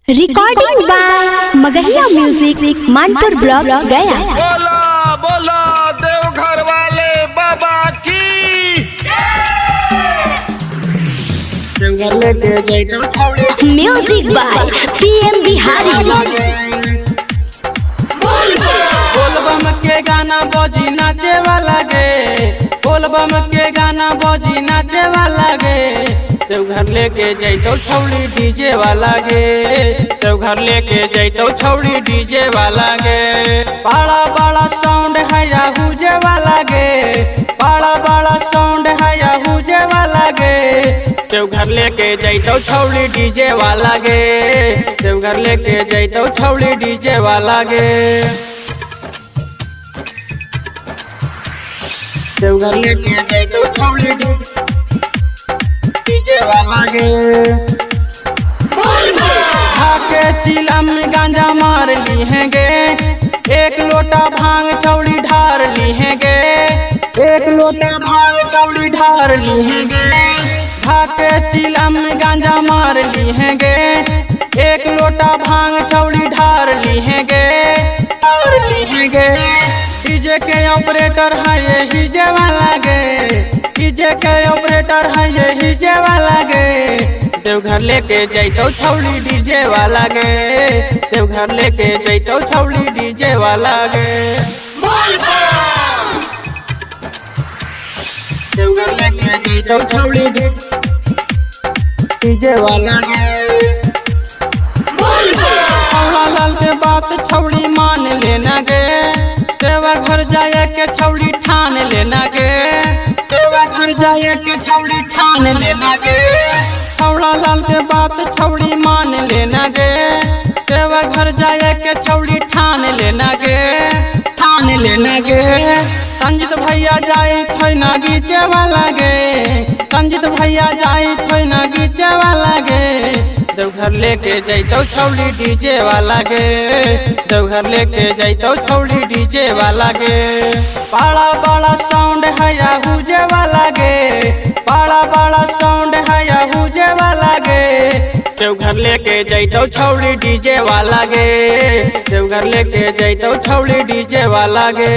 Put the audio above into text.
Recording by Magahiya music Manpur block Gaya. बोला बोला देवघर वाले बाबा की। Music by PM Bihari. बोलबम के गाना बजी नाचे वाला गे, बोलबम के गाना बजी नाचे वाला गे। देवघर लेके जैतो छौड़ी डीजे वाला गे, देवघर लेके जैतो छौड़ी डीजे वाला गे। बड़ा बड़ा साउंड है हुजे वाला गे, बड़ा बड़ा साउंड है हुजे वाला गे। देवघर लेके जैतो छौड़ी डीजे वाला गे, देवघर लेके जैतो छौड़ी डीजे वाला गे। देवघर लेके जैतो छौड़ी डीजे वाला गे। खाके चिलम गांजा मार ली है गे, एक लोटा भांग छौड़ी ढार ली है गे, एक लोटा भांग छौड़ी ढार ली है गे। खाके चिलम गांजा मार ली है गे, एक लोटा भांग छौड़ी ढार ली है गे, ढार ली है गे। डीजे के ऑपरेटर है ये डीजे वाला गे, डीजे के ऑपरेटर है ये डीजे वाला गे। देवघर लेके जैतो छौड़ी डीजे वाला गे, देवघर लेके जैतो छौड़ी डीजे वाला गे। देवघर लेके जैतो छौड़ी डीजे वाला गे। लाल के बात छौड़ी मान लेना गे, देवघर जाए के छौड़ी ठान लेना गे, देवघर जाए के छौड़ी ठान लेना गे। छौड़ा लाल के बात छौड़ी मान लेना गे, देवघर जाए के छौड़ी ठान लेना गे, ठान लेना गे। संजीत भैया जाए थे ना गीचे वाला गे, संजीत भैया जाए थे ना गीचे वाला गे। देवघर लेके जैतो छौड़ी डीजे वाला गे, देवघर लेके जैतो छौड़ी डीजे वाला गे। बड़ा बड़ा साउंड है हुजे वाला गे, बड़ा बड़ा साउंड है हुजे वाला गे। देवघर लेके जैतो छौड़ी डीजे वाला गे, देवघर लेके जैतो छौड़ी डीजे वाला गे।